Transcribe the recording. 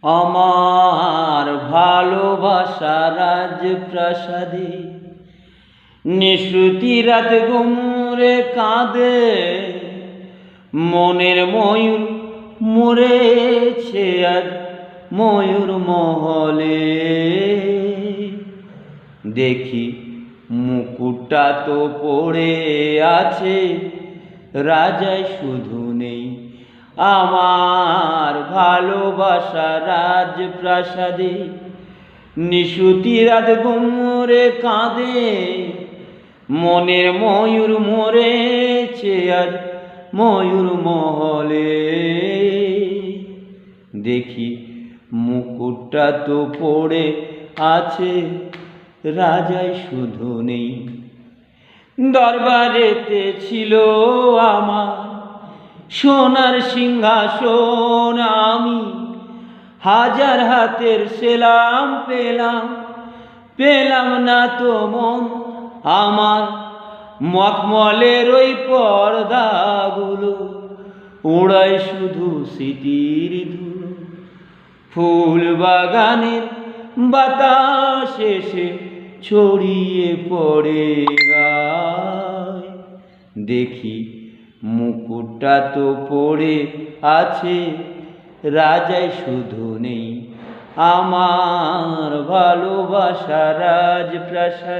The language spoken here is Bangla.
আমার ভালোবাসা রাজপ্রাসাদে নিশুতি রাত ঘুমরে কাঁদে, মনের ময়ূর মরেছে আজ ময়ূর মহলে। দেখি মুকুটটা তো পড়ে আছে, রাজাই শুধু নেই। আমার ভালোবাসা রাজপ্রাসাদে নিশুতি রাত ঘুমরে কাঁদে, মনের ময়ূর মরেছে আজ ময়ূর মহলে। দেখি মুকুটটা তো পড়ে আছে, রাজাই শুধু নেই। দরবারেতে ছিল আমার সোনার সিংহাসন, আমি হাজার হাতের সেলাম পেলাম না তো মন আমার। মখমলের ওই পর্দাগুলো ওড়ায় শুধু স্মৃতির ধুলো, ফুল বাগানের বাতাস এসে ছড়িয়ে পড়ে গায়। দেখি মুকুটটা তো পড়ে আছে, রাজাই শুধু নেই। আমার ভালোবাসা রাজপ্রাসাদে